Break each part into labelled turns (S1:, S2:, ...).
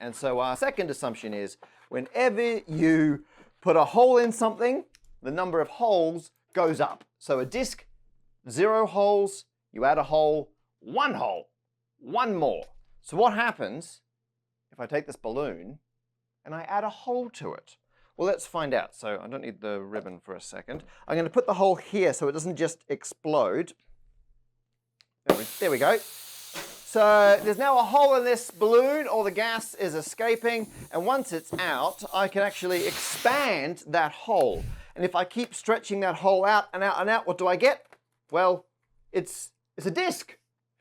S1: And so our second assumption is whenever you put a hole in something, the number of holes goes up. So a disc, 0 holes, you add a hole, 1 hole, 1 more. So what happens if I take this balloon and I add a hole to it? Well, let's find out. So I don't need the ribbon for a second. I'm going to put the hole here so it doesn't just explode. There we go. So there's now a hole in this balloon, all the gas is escaping, and once it's out, I can actually expand that hole. And if I keep stretching that hole out and out and out, what do I get? Well, it's a disc.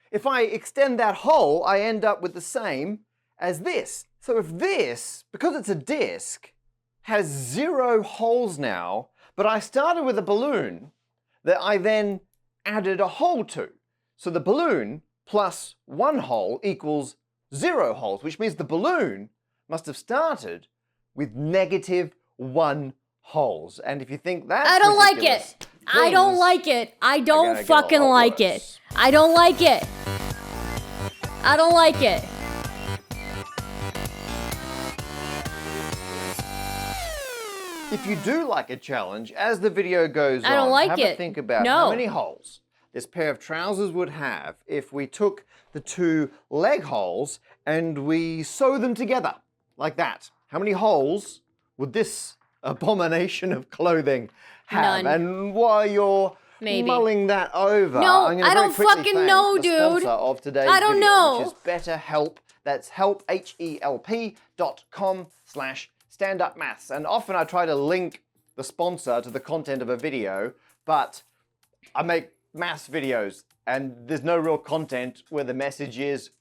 S1: If I extend that hole, I end up with the same as this. So if this, because it's a disc, has 0 holes now, but I started with a balloon that I then added a hole to. So the balloon plus 1 hole equals 0 holes, which means the balloon must have started with -1 holes. And if you think that's
S2: I don't like it. I don't like it. I don't fucking like it. I don't like it. I don't like it.
S1: If you do like a challenge, as the video goes on,
S2: I don't like
S1: have
S2: it.
S1: a think about how many holes this pair of trousers would have if we took the 2 leg holes and we sew them together like that. How many holes would this abomination of clothing have?
S2: None.
S1: And while you're mulling that over,
S2: no,
S1: I'm going to
S2: I don't fucking know, dude.
S1: Sponsor of today's
S2: I don't
S1: video,
S2: know.
S1: which is BetterHelp. That's help, HELP.com/standupmaths. And often I try to link the sponsor to the content of a video, but I make maths videos and there's no real content where the message is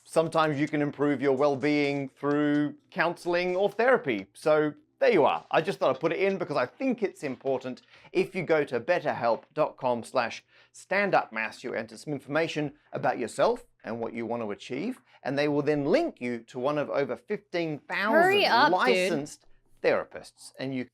S1: sometimes you can improve your well-being through counseling or therapy. So there you are. I just thought I'd put it in because I think it's important. If you go to betterhelp.com/standupmaths, you enter some information about yourself and what you want to achieve, and they will then link you to one of over 15,000 licensed therapists, and you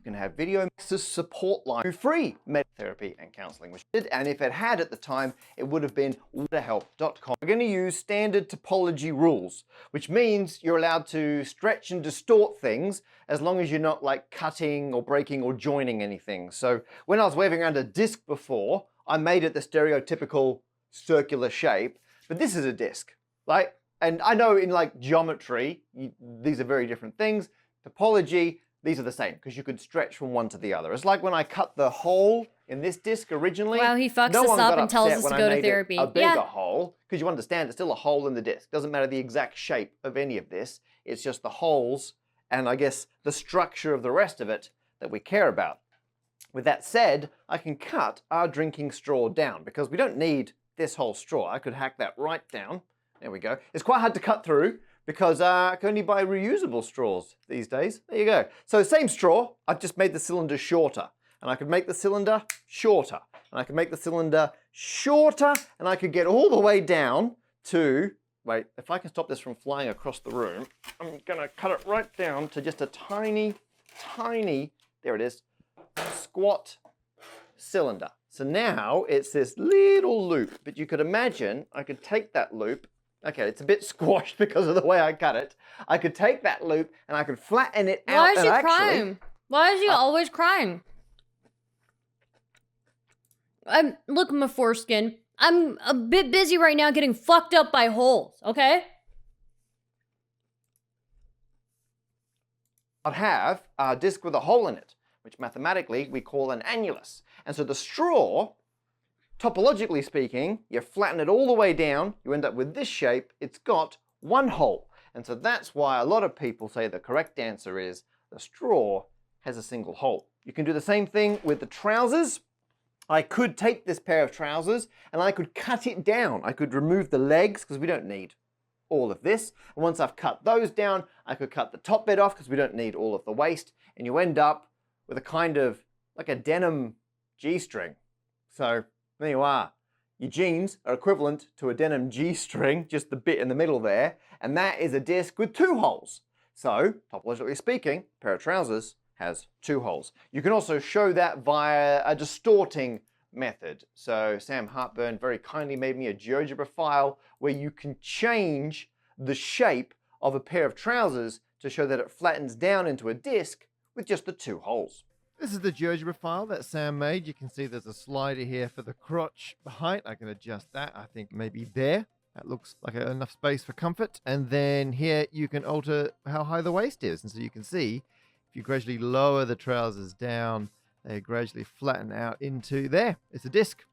S1: can have video support line free med therapy and counseling, which did, and if it had at the time, it would have been betterhelp.com. We're going to use standard topology rules, which means you're allowed to stretch and distort things as long as you're not like cutting or breaking or joining anything. So when I was waving around a disc before, I made it the stereotypical circular shape, but this is a disc, right? And I know in like geometry, these are very different things. Topology, these are the same because you could stretch from one to the other. It's like when I cut the hole in this disc originally.
S2: Wow, he fucks us up and tells us to go to therapy.
S1: A bigger hole, because you understand it's still a hole in the disc. Doesn't matter the exact shape of any of this. It's just the holes and I guess the structure of the rest of it that we care about. With that said, I can cut our drinking straw down because we don't need this whole straw. I could hack that right down. There we go. It's quite hard to cut through because I can only buy reusable straws these days. There you go. So same straw, I've just made the cylinder shorter. And I could make the cylinder shorter. And I could make the cylinder shorter, and I could get all the way down to, wait, if I can stop this from flying across the room, I'm gonna cut it right down to just a tiny, there it is, squat cylinder. So now it's this little loop, but you could imagine I could take that loop. Okay, it's a bit squashed because of the way I cut it. I could take that loop and I could flatten it out.
S2: Why is she crying? Why is she always crying? Look at my foreskin. I'm a bit busy right now getting fucked up by holes, okay?
S1: I'd have a disc with a hole in it, which mathematically we call an annulus. And so the straw, topologically speaking, you flatten it all the way down, you end up with this shape, it's got 1 hole. And so that's why a lot of people say the correct answer is the straw has a single hole. You can do the same thing with the trousers. I could take this pair of trousers and I could cut it down. I could remove the legs because we don't need all of this. And once I've cut those down, I could cut the top bit off because we don't need all of the waist. And you end up with a kind of like a denim G-string. So there you are. Your jeans are equivalent to a denim G-string, just the bit in the middle there. And that is a disc with 2 holes. So, topologically speaking, a pair of trousers has 2 holes. You can also show that via a distorting method. So Sam Hartburn very kindly made me a GeoGebra file where you can change the shape of a pair of trousers to show that it flattens down into a disc with just the 2 holes. This is the GeoGebra file that Sam made. You can see there's a slider here for the crotch height. I can adjust that, I think maybe there. That looks like enough space for comfort. And then here you can alter how high the waist is. And so you can see if you gradually lower the trousers down, they gradually flatten out into there. It's a disc.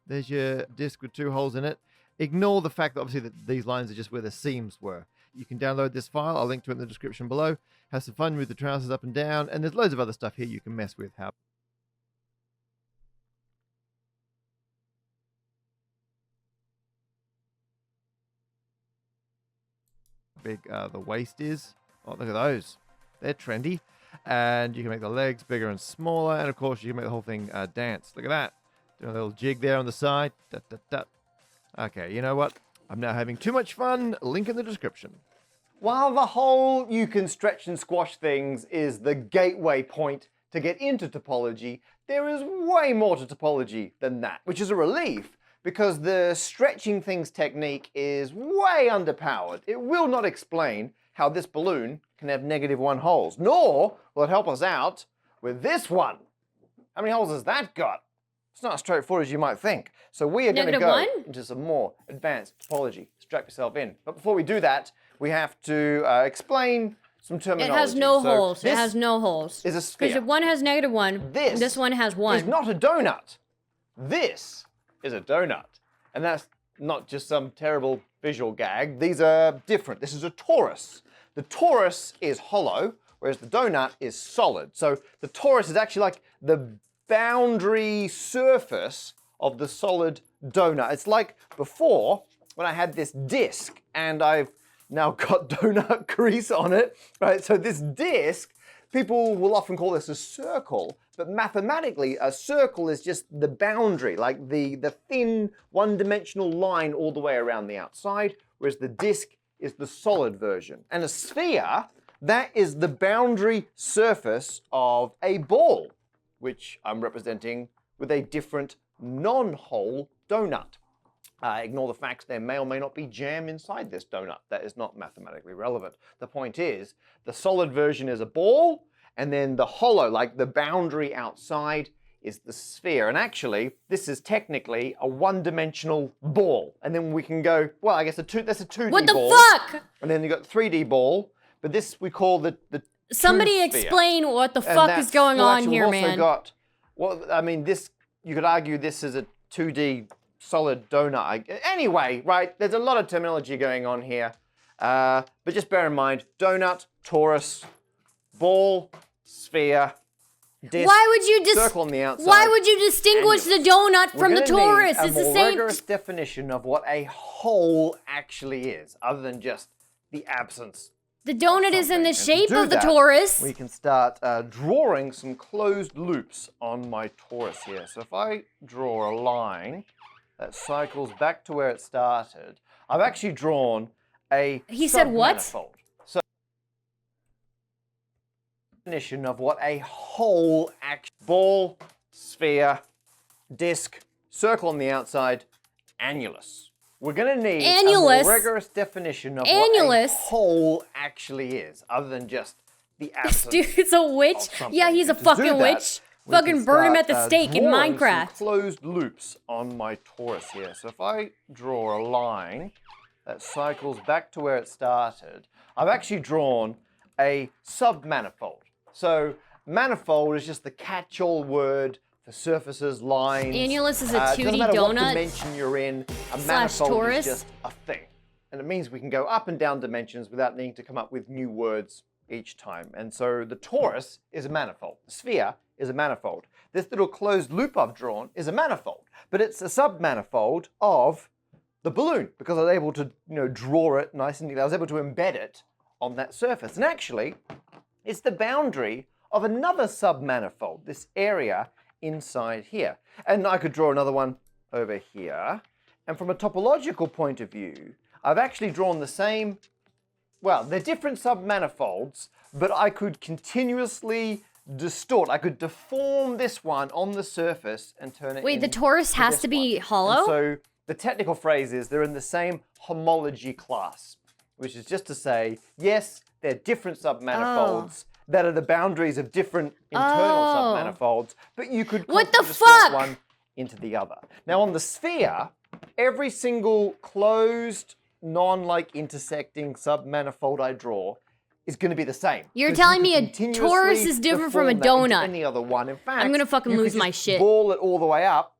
S1: There's your disc with 2 holes in it. Ignore the fact that obviously that these lines are just where the seams were. You can download this file. I'll link to it in the description below. Have some fun with the trousers up and down. And there's loads of other stuff here you can mess with. How big the waist is. Oh, look at those. They're trendy. And you can make the legs bigger and smaller. And of course, you can make the whole thing dance. Look at that. Doing a little jig there on the side. Da, da, da. Okay, you know what? I'm now having too much fun. Link in the description. While the whole you can stretch and squash things is the gateway point to get into topology, there is way more to topology than that, which is a relief because the stretching things technique is way underpowered. It will not explain how this balloon can have -1 holes, nor will it help us out with this one. How many holes has that got? It's not as straightforward as you might think. So we are going to go into some more advanced topology. Strap yourself in. But before we do that, we have to explain some terminology.
S2: It has no holes. It has no holes.
S1: Is a sphere.
S2: Because one has -1. This one has 1.
S1: Is not a donut. This is a donut. And that's not just some terrible visual gag. These are different. This is a torus. The torus is hollow, whereas the donut is solid. So the torus is actually like the boundary surface of the solid donut. It's like before when I had this disc and I've now got donut grease on it, right? So this disc, people will often call this a circle, but mathematically a circle is just the boundary, like the thin one-dimensional line all the way around the outside, whereas the disc is the solid version. And a sphere, that is the boundary surface of a ball, which I'm representing with a different non-hole donut. Ignore the fact there may or may not be jam inside this donut. That is not mathematically relevant. The point is, the solid version is a ball, and then the hollow, like the boundary outside, is the sphere. And actually, this is technically a one-dimensional ball. And then we can go, well, I guess that's a 2D ball.
S2: What the fuck?
S1: And then you got 3D ball, but this we call the
S2: Somebody explain what the fuck is going on here, man.
S1: Well, I mean, this, you could argue this is a 2D solid donut. Anyway, right, there's a lot of terminology going on here. But just bear in mind, donut, torus, ball, sphere, disc, circle on the outside.
S2: Why would you distinguish the donut from the torus?
S1: It's the same. A more rigorous definition of what a hole actually is, other than just the absence.
S2: The donut is in the shape of the torus.
S1: We can start drawing some closed loops on my torus here. So if I draw a line that cycles back to where it started, I've actually drawn a submanifold. So definition of what a hole ball, sphere, disc, circle on the outside, annulus. We're going to need a more rigorous definition of what a hole actually is, other than just the absence.
S2: Dude's a witch. Yeah, he's a fucking witch. Fucking burn him at the stake in Minecraft.
S1: Some closed loops on my torus here. So if I draw a line that cycles back to where it started, I've actually drawn a submanifold. So manifold is just the catch-all word for surfaces, lines.
S2: Annulus is a 2D
S1: doesn't matter
S2: donut.
S1: What dimension you're in, a manifold is just a thing. And it means we can go up and down dimensions without needing to come up with new words each time. And so the torus is a manifold. The sphere is a manifold. This little closed loop I've drawn is a manifold, but it's a submanifold of the balloon because I was able to, draw it nice and neat. I was able to embed it on that surface. And actually, it's the boundary of another submanifold, this area inside here. And I could draw another one over here. And from a topological point of view, I've actually drawn the same, well, they're different submanifolds, but I could continuously distort. I could deform this one on the surface and turn it
S2: Wait, the torus has to be hollow?
S1: And so the technical phrase is they're in the same homology class. which is just to say, yes, they're different submanifolds that are the boundaries of different internal submanifolds, but you could distort one into the other. Now on the sphere, every single closed, non-like intersecting submanifold I draw is going to be the same.
S2: You're telling me a torus is different from a donut.
S1: Any other one. In fact,
S2: I'm going to fucking lose my shit.
S1: Ball it all the way up.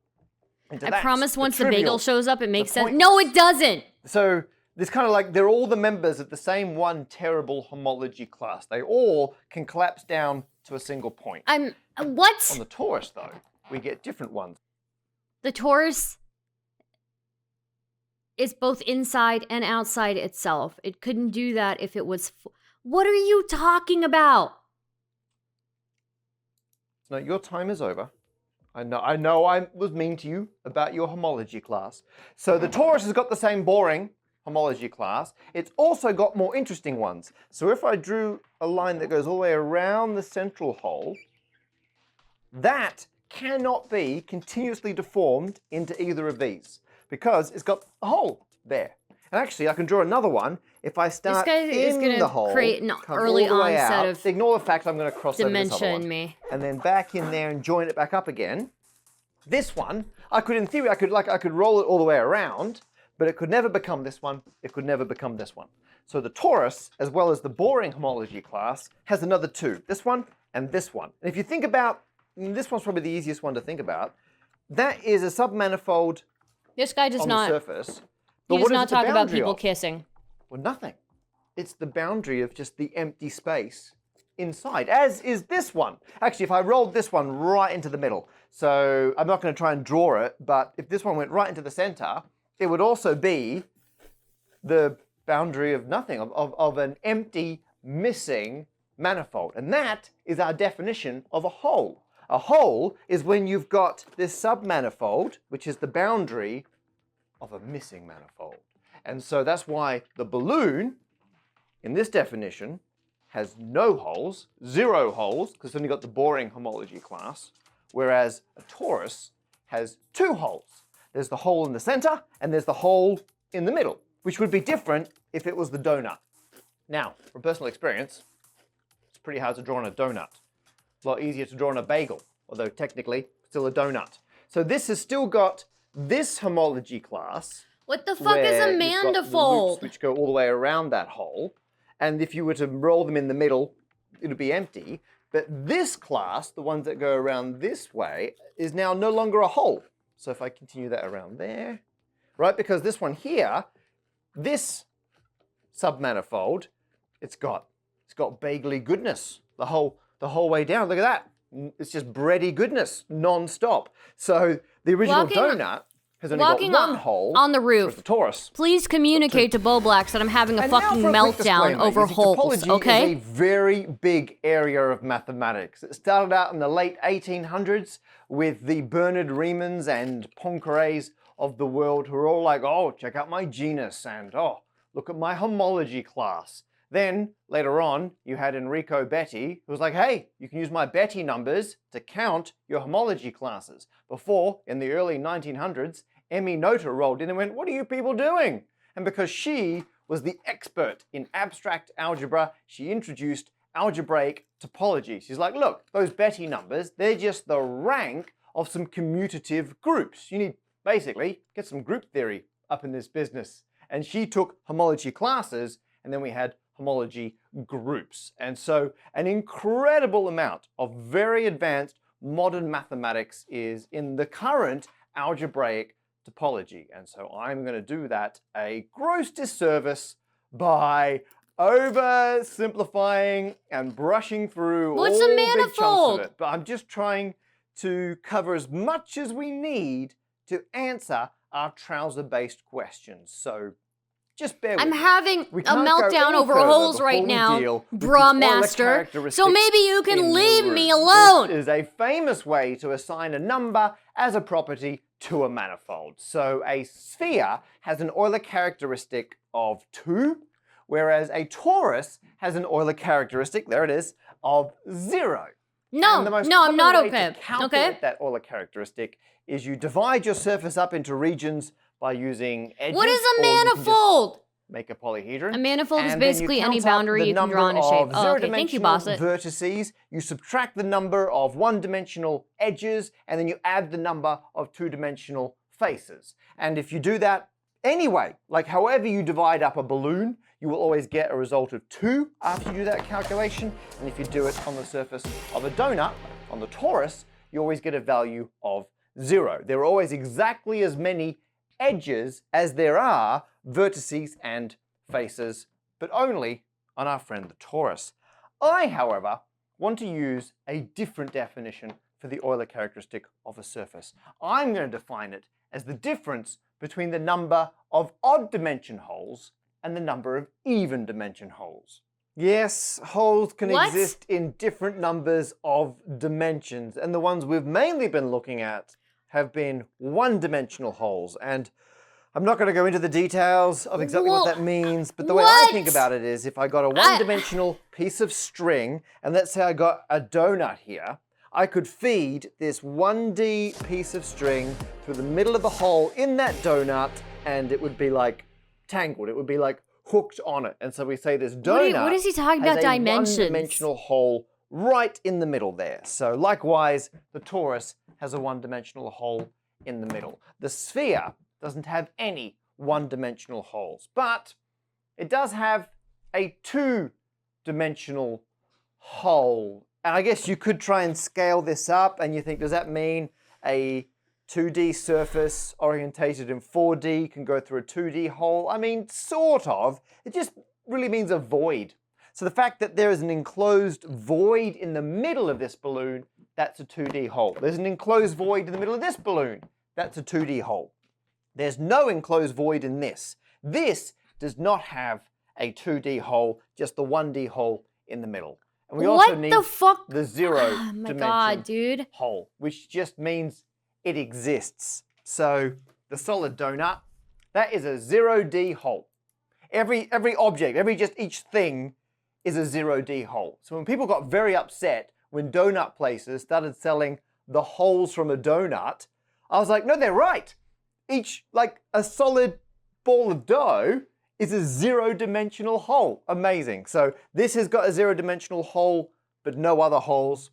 S2: I promise once the bagel shows up, it makes sense. No, it doesn't.
S1: So it's kind of like they're all the members of the same one terrible homology class. They all can collapse down to a single point.
S2: What?
S1: On the torus, though, we get different ones.
S2: The torus is both inside and outside itself. It couldn't do that if it was... What are you talking about?
S1: No, your time is over. I know I was mean to you about your homology class. So the torus has got the same boring homology class. It's also got more interesting ones. So if I drew a line that goes all the way around the central hole, that cannot be continuously deformed into either of these because it's got a hole there. And actually, I can draw another one if I start in the hole.
S2: Create an early onset of
S1: ignore the fact I'm going to cross over this other one.
S2: me.
S1: And then back in there and join it back up again. This one, in theory, I could roll it all the way around, but it could never become this one. It could never become this one. So the torus, as well as the boring homology class, has another two. This one and this one. And if you think about, this one's probably the easiest one to think about. That is a submanifold.
S2: This guy does
S1: on
S2: not.
S1: the surface.
S2: He does not talk about people kissing.
S1: Well, nothing. It's the boundary of just the empty space inside, as is this one. Actually, if I rolled this one right into the middle, so I'm not going to try and draw it, but if this one went right into the center, it would also be the boundary of nothing, of an empty, missing manifold. And that is our definition of a hole. A hole is when you've got this submanifold, which is the boundary of a missing manifold. And so that's why the balloon, in this definition, has no holes, 0 holes, because it's only got the boring homology class, whereas a torus has 2 holes. There's the hole in the center, and there's the hole in the middle, which would be different if it was the donut. Now, from personal experience, it's pretty hard to draw on a donut. It's a lot easier to draw on a bagel, although technically still a donut. So this has still got this homology class.
S2: What the fuck is a manifold?
S1: Which go all the way around that hole. And if you were to roll them in the middle, it would be empty. But this class, the ones that go around this way, is now no longer a hole. So if I continue that around there, right? Because this one here, this submanifold, it's got bagely goodness the whole way down. Look at that. It's just bready goodness non-stop. So the original donut has only got one hole
S2: on the roof.
S1: The torus.
S2: Please communicate to Boblax that I'm having a fucking meltdown over holes, okay?
S1: Topology is a very big area of mathematics. It started out in the late 1800s with the Bernard Riemanns and Poincarés of the world who are all like, oh, check out my genus and oh, look at my homology class. Then, later on, you had Enrico Betti, who was like, hey, you can use my Betti numbers to count your homology classes. Before, in the early 1900s, Emmy Noether rolled in and went, what are you people doing? And because she was the expert in abstract algebra, she introduced algebraic topology. She's like, look, those Betti numbers, they're just the rank of some commutative groups. You need, basically, get some group theory up in this business. And she took homology classes, and then we had homology groups. And so an incredible amount of very advanced modern mathematics is in the current algebraic topology. And so I'm going to do that a gross disservice by oversimplifying and brushing through all
S2: a manifold?
S1: big chunks of it. But I'm just trying to cover as much as we need to answer our trouser-based questions. So just bear with me.
S2: I'm having a meltdown over holes right now, Bra Master. So maybe you can leave me alone.
S1: This is a famous way to assign a number as a property to a manifold. So a sphere has an Euler characteristic of 2, whereas a torus has an Euler characteristic, there it is, of 0.
S2: No, I'm not okay.
S1: To calculate that Euler characteristic is you divide your surface up into regions by using edges.
S2: What is a manifold?
S1: make a polyhedron.
S2: A manifold is
S1: and then you
S2: basically any
S1: count up
S2: boundary
S1: the
S2: you can
S1: number
S2: draw in a shape.
S1: of
S2: Oh, okay. Thank you,
S1: zero-dimensional
S2: Bosset.
S1: vertices, you subtract the number of one-dimensional edges, and then you add the number of two-dimensional faces. And if you do that anyway, like however you divide up a balloon, you will always get a result of 2 after you do that calculation. And if you do it on the surface of a donut, on the torus, you always get a value of 0. There are always exactly as many edges as there are vertices and faces, but only on our friend the torus. I, however, want to use a different definition for the Euler characteristic of a surface. I'm going to define it as the difference between the number of odd dimension holes and the number of even dimension holes. Yes, holes can exist in different numbers of dimensions, and the ones we've mainly been looking at have been one-dimensional holes. And I'm not going to go into the details of exactly what that means, but the way I think about it is if I got a one-dimensional piece of string, and let's say I got a donut here, I could feed this 1D piece of string through the middle of the hole in that donut, and it would be like tangled. It would be like hooked on it. And so we say this donut
S2: what is he talking about
S1: has
S2: dimensions?
S1: a one-dimensional hole right in the middle there. So likewise, the torus has a one-dimensional hole in the middle. The sphere doesn't have any one-dimensional holes, but it does have a two-dimensional hole. And I guess you could try and scale this up, and you think, does that mean a 2D surface orientated in 4D can go through a 2D hole? I mean, sort of. It just really means a void. So the fact that there is an enclosed void in the middle of this balloon, that's a 2D hole. There's an enclosed void in the middle of this balloon, that's a 2D hole. There's no enclosed void in this. This does not have a 2D hole, just the 1D hole in the middle. And we also need the zero dimension hole, which just means it exists. So the solid donut, that is a 0D hole. Every object, each thing is a 0D hole. So when people got very upset when donut places started selling the holes from a donut, I was like, no, they're right. Each, like a solid ball of dough is a 0-dimensional hole. Amazing. So this has got a 0-dimensional hole, but no other holes.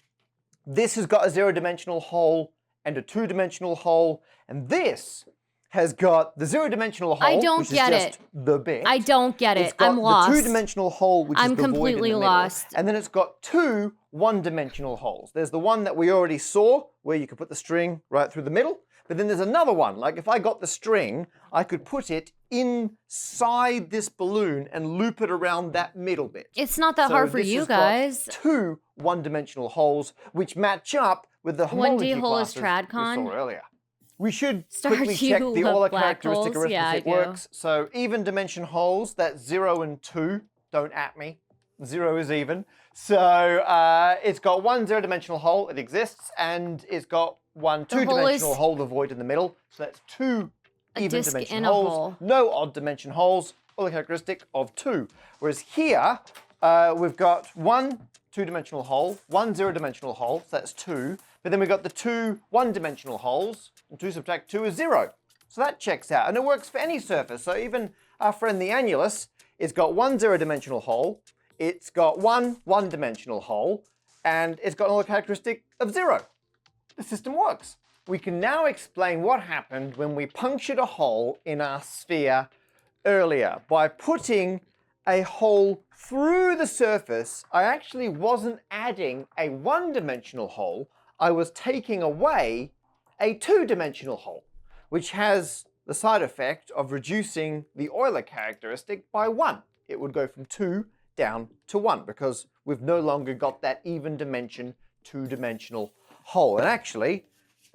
S1: This has got a 0-dimensional hole and a 2-dimensional hole, and this has got the 0-dimensional hole, which is just the bit.
S2: I don't get it.
S1: It's got
S2: I'm lost.
S1: the 2-dimensional hole, which is the void in the middle. I'm completely
S2: lost.
S1: And then it's got 2 one-dimensional holes. There's the one that we already saw, where you could put the string right through the middle. But then there's another one. Like if I got the string, I could put it inside this balloon and loop it around that middle bit.
S2: It's not that hard for you guys.
S1: 2 one-dimensional holes, which match up with the homology
S2: 1D hole is
S1: classes
S2: TradCon.
S1: we saw earlier. We should quickly check the Euler characteristic arithmetic works. So even dimension holes, that's 0 and 2. Don't at me. 0 is even. So it's got one 0-dimensional hole, it exists, and it's got one 2-dimensional hole, the void in the middle. So that's 2 even dimension holes. No odd dimension holes. Euler characteristic of 2. Whereas here, we've got one 2-dimensional hole, one 0-dimensional hole, so that's 2. But then we've got the 2 1-dimensional holes, and 2 subtract 2 is 0. So that checks out, and it works for any surface. So even our friend the annulus, it's got one 0-dimensional hole, it's got one 1-dimensional hole, and it's got an Euler characteristic of 0. The system works. We can now explain what happened when we punctured a hole in our sphere earlier. By putting a hole through the surface, I actually wasn't adding a 1-dimensional hole, I was taking away a 2-dimensional hole, which has the side effect of reducing the Euler characteristic by 1. It would go from 2 down to 1 because we've no longer got that even dimension 2-dimensional hole. And actually,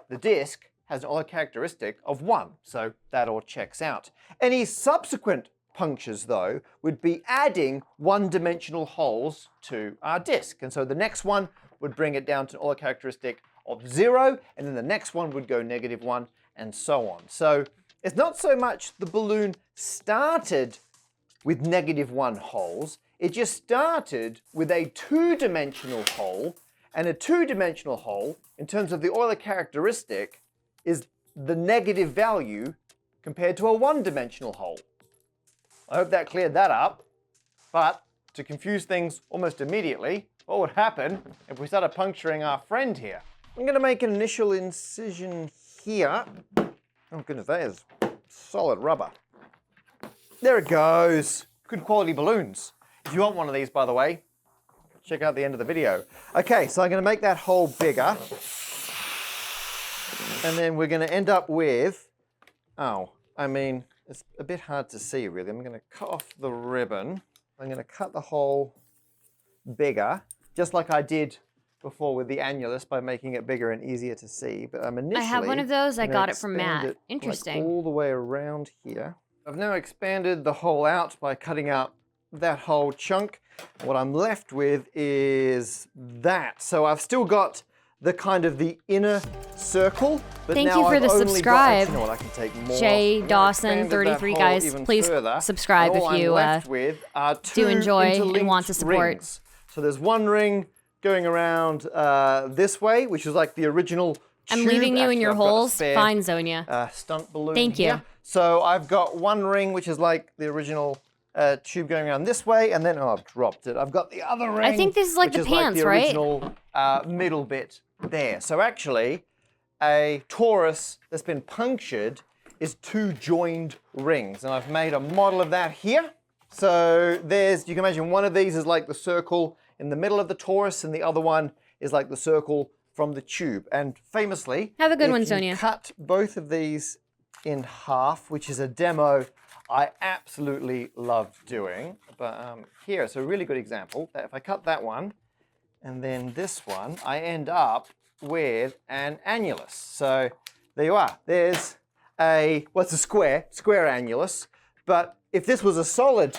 S1: the disk has an Euler characteristic of 1, so that all checks out. Any subsequent punctures, though, would be adding 1-dimensional holes to our disk. And so the next one would bring it down to an Euler characteristic of 0, and then the next one would go -1, and so on. So it's not so much the balloon started with -1 holes, it just started with a 2-dimensional hole, and a 2-dimensional hole, in terms of the Euler characteristic, is the negative value compared to a 1-dimensional hole. I hope that cleared that up. But to confuse things almost immediately, what would happen if we started puncturing our friend here? I'm going to make an initial incision here. Oh goodness, that is solid rubber. There it goes. Good quality balloons. If you want one of these, by the way, check out the end of the video. Okay, so I'm going to make that hole bigger. And then we're going to end up with, it's a bit hard to see really. I'm going to cut off the ribbon. I'm going to cut the hole bigger, just like I did before with the annulus by making it bigger and easier to see. But I'm initially,
S2: I have one of those. I got it from Matt.
S1: it,
S2: Interesting.
S1: like, all the way around here. I've now expanded the hole out by cutting out that whole chunk. What I'm left with is that. So I've still got the kind of the inner circle, but
S2: Thank
S1: now
S2: you for
S1: I've
S2: the
S1: only
S2: subscribe.
S1: Got, you know what, I can take more.
S2: Jay
S1: I've
S2: Dawson,
S1: expanded
S2: 33
S1: that hole
S2: guys.
S1: even
S2: Please
S1: further,
S2: subscribe
S1: and all
S2: if you
S1: I'm left with are two
S2: do enjoy and
S1: interlinked
S2: want to support.
S1: rings. So there's one ring going around this way, which is like the original
S2: I'm
S1: tube.
S2: leaving you in
S1: Actually,
S2: your
S1: I've got a
S2: holes.
S1: spare,
S2: Fine, Zonia.
S1: stunt balloon
S2: Thank you.
S1: here. So I've got one ring, which is like the original tube going around this way, and then, I've dropped it. I've got the other ring.
S2: I think this is like
S1: which
S2: the
S1: is
S2: pants,
S1: like the
S2: right?
S1: original middle bit there. So actually, a torus that's been punctured is two joined rings, and I've made a model of that here. So you can imagine one of these is like the circle in the middle of the torus, and the other one is like the circle from the tube. And famously,
S2: Have a good one,
S1: if you
S2: Sonia.
S1: cut both of these in half, which is a demo I absolutely love doing. But here, it's a really good example. If I cut that one and then this one, I end up with an annulus. So there you are. There's it's a square annulus. But if this was a solid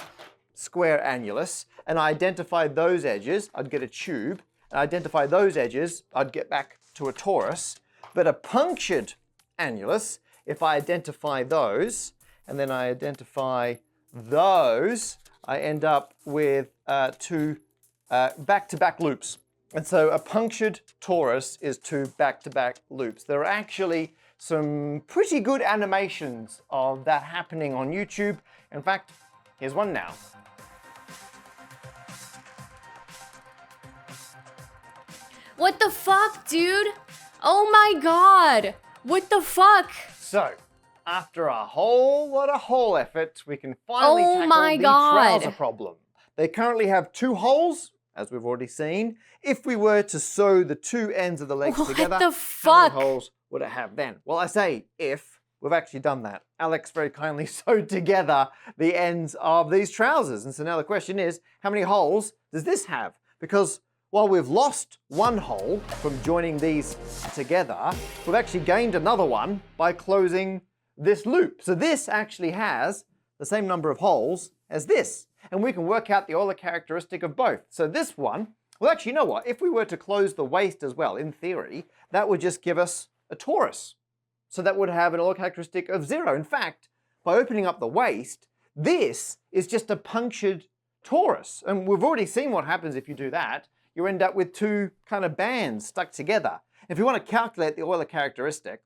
S1: square annulus and I identified those edges, I'd get a tube. And identify those edges, I'd get back to a torus. But a punctured annulus, if I identify those, and then I identify those, I end up with two back-to-back loops. And so a punctured torus is two back-to-back loops. There are actually some pretty good animations of that happening on YouTube. In fact, here's one now.
S2: What the fuck, dude? Oh my god. What the fuck?
S1: So, after a whole lot of hole effort, we can finally
S2: Oh
S1: tackle
S2: my
S1: the
S2: God.
S1: trouser problem. They currently have two holes, as we've already seen. If we were to sew the two ends of the legs
S2: What
S1: together,
S2: the
S1: how
S2: fuck?
S1: many holes would it have then? Well, I say if. We've actually done that. Alex very kindly sewed together the ends of these trousers. And so now the question is, how many holes does this have? Because while we've lost one hole from joining these together, we've actually gained another one by closing this loop. So this actually has the same number of holes as this. And we can work out the Euler characteristic of both. So this one, well, actually, you know what? If we were to close the waist as well, in theory, that would just give us a torus. So that would have an Euler characteristic of 0. In fact, by opening up the waist, this is just a punctured torus. And we've already seen what happens if you do that. You end up with two kind of bands stuck together. If you want to calculate the Euler characteristic,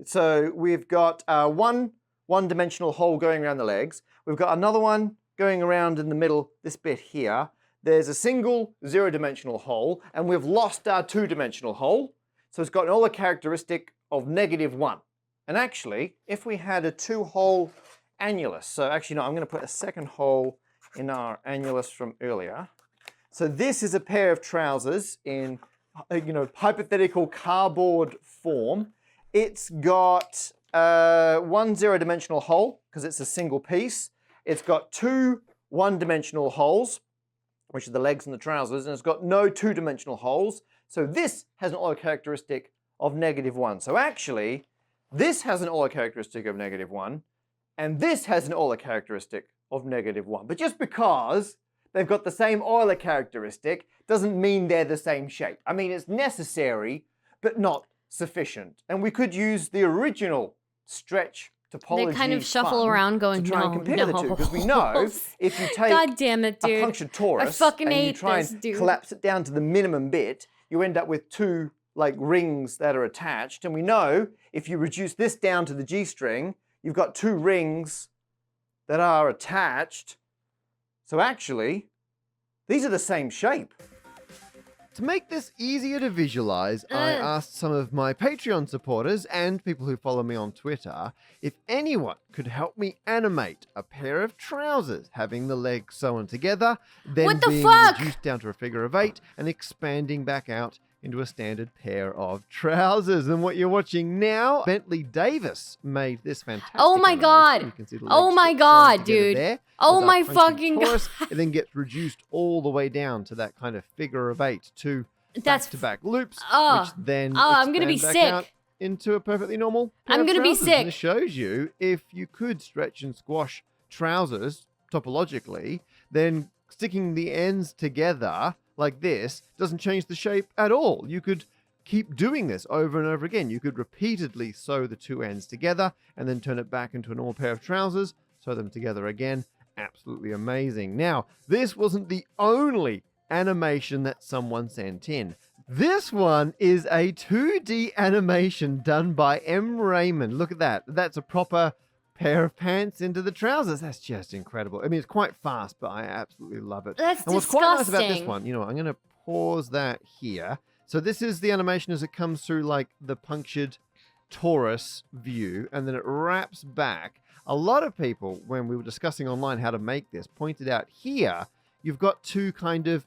S1: so we've got one-dimensional hole going around the legs. We've got another one going around in the middle, this bit here. There's a single zero-dimensional hole, and we've lost our two-dimensional hole. So it's got an Euler characteristic of -1. And actually, if we had a two-hole annulus, so actually no, I'm going to put a second hole in our annulus from earlier. So this is a pair of trousers in, hypothetical cardboard form. It's got one zero-dimensional hole, because it's a single piece. It's got two one-dimensional holes, which are the legs and the trousers, and it's got no two-dimensional holes. So this has an Euler characteristic of -1. So actually, this has an Euler characteristic of -1, and this has an Euler characteristic of -1. But just because they've got the same Euler characteristic doesn't mean they're the same shape. I mean, it's necessary, but not sufficient. And we could use the original stretch topology.
S2: They kind of shuffle around going,
S1: to try and compare the two, because we know if you take
S2: God damn it, dude.
S1: a punctured torus
S2: I fucking
S1: and you
S2: hate
S1: try
S2: this,
S1: and
S2: dude.
S1: collapse it down to the minimum bit, you end up with two like rings that are attached. And we know if you reduce this down to the G string, you've got two rings that are attached. So actually, these are the same shape.
S3: To make this easier to visualize, I asked some of my Patreon supporters and people who follow me on Twitter if anyone could help me animate a pair of trousers having the legs sewn together, then being reduced down to a figure of 8 and expanding back out into a standard pair of trousers. And what you're watching now, Bentley Davis made this fantastic
S2: Oh my god.
S3: You can see the legs
S2: Oh my god, dude.
S3: there.
S2: Oh my fucking god.
S3: It then gets reduced all the way down to that kind of figure of 8 to
S2: That's
S3: back-to-back loops,
S2: oh,
S3: which then
S2: I'm gonna be
S3: expand back out
S2: sick.
S3: into a perfectly normal pair
S2: I'm
S3: of
S2: gonna be
S3: trousers.
S2: sick.
S3: And this shows you if you could stretch and squash trousers topologically, then sticking the ends together like this doesn't change the shape at all. You could keep doing this over and over again. You could repeatedly sew the two ends together and then turn it back into a normal pair of trousers, sew them together again. Absolutely amazing. Now, this wasn't the only animation that someone sent in. This one is a 2D animation done by M. Raymond. Look at that. That's a proper pair of pants into the trousers. That's just incredible. I mean, it's quite fast, but I absolutely love it.
S2: That's
S3: and what's
S2: disgusting.
S3: quite nice about this one, you know, I'm going to pause that here. So this is the animation as it comes through like the punctured torus view, and then it wraps back. A lot of people, when we were discussing online how to make this, pointed out here, you've got two kind of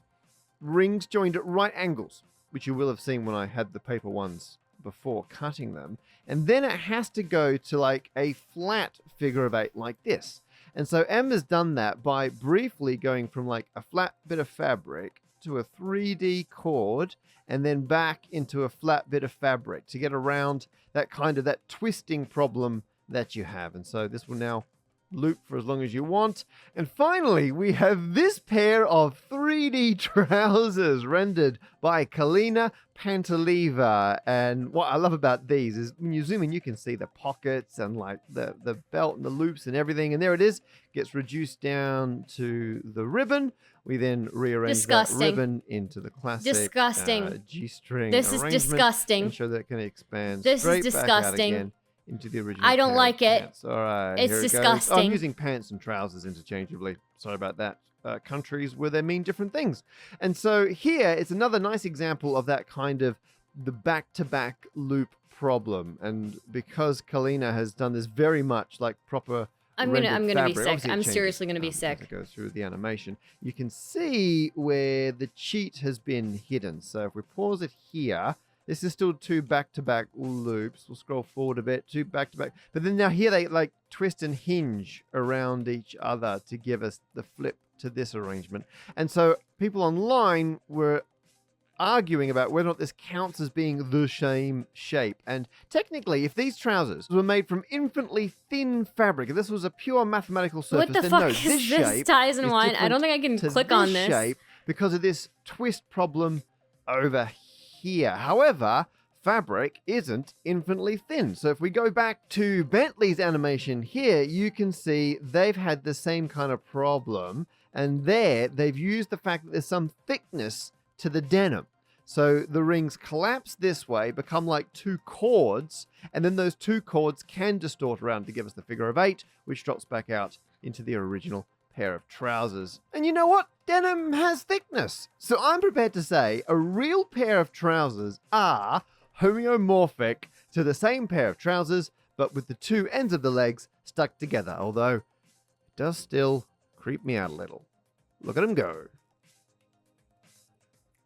S3: rings joined at right angles, which you will have seen when I had the paper ones before cutting them. And then it has to go to like a flat figure of 8 like this. And so M has done that by briefly going from like a flat bit of fabric to a 3D cord and then back into a flat bit of fabric to get around that kind of that twisting problem that you have. And so this will now loop for as long as you want. And finally, we have this pair of 3D trousers rendered by Kalina Pantelieva. And what I love about these is when you zoom in, you can see the pockets and like the belt and the loops and everything. And there it is. Gets reduced down to the ribbon. We then rearrange that ribbon into the classic G-string
S2: This is
S3: arrangement
S2: disgusting.
S3: and show that it can expand
S2: This
S3: straight
S2: is
S3: back out
S2: disgusting.
S3: again into the original.
S2: I don't
S3: pair of
S2: like it.
S3: pants. All right,
S2: It's
S3: here it goes.
S2: disgusting.
S3: I'm using pants and trousers interchangeably. Sorry about that. Countries where they mean different things. And so here it's another nice example of that kind of the back-to-back loop problem. And because Kalina has done this very much like proper
S2: I'm gonna
S3: rendered
S2: be
S3: fabric,
S2: sick.
S3: obviously it
S2: I'm
S3: changes,
S2: seriously gonna be
S3: as
S2: sick.
S3: it goes through the animation. You can see where the cheat has been hidden. So if we pause it here, this is still two back-to-back loops. We'll scroll forward a bit, two back-to-back. But then now here they like twist and hinge around each other to give us the flip to this arrangement. And so people online were arguing about whether or not this counts as being the same shape. And technically, if these trousers were made from infinitely thin fabric, if this was a pure mathematical surface,
S2: What the
S3: then
S2: fuck
S3: no,
S2: is
S3: this
S2: this,
S3: shape
S2: Ties and
S3: is
S2: Wine? I don't
S3: different
S2: think I can
S3: to
S2: click on
S3: this
S2: this.
S3: shape because of this twist problem over here. However, fabric isn't infinitely thin. So if we go back to Bentley's animation here, you can see they've had the same kind of problem. And there, they've used the fact that there's some thickness to the denim. So the rings collapse this way, become like two chords, and then those two chords can distort around to give us the figure of 8, which drops back out into the original pair of trousers. And you know what? Denim has thickness. So I'm prepared to say a real pair of trousers are homeomorphic to the same pair of trousers, but with the two ends of the legs stuck together, although it does still creep me out a little. Look at them go.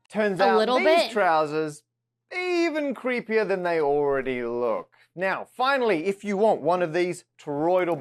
S1: Turns
S2: A
S1: out
S2: little
S1: these
S2: bit.
S1: trousers even creepier than they already look. Now, finally, if you want one of these toroidal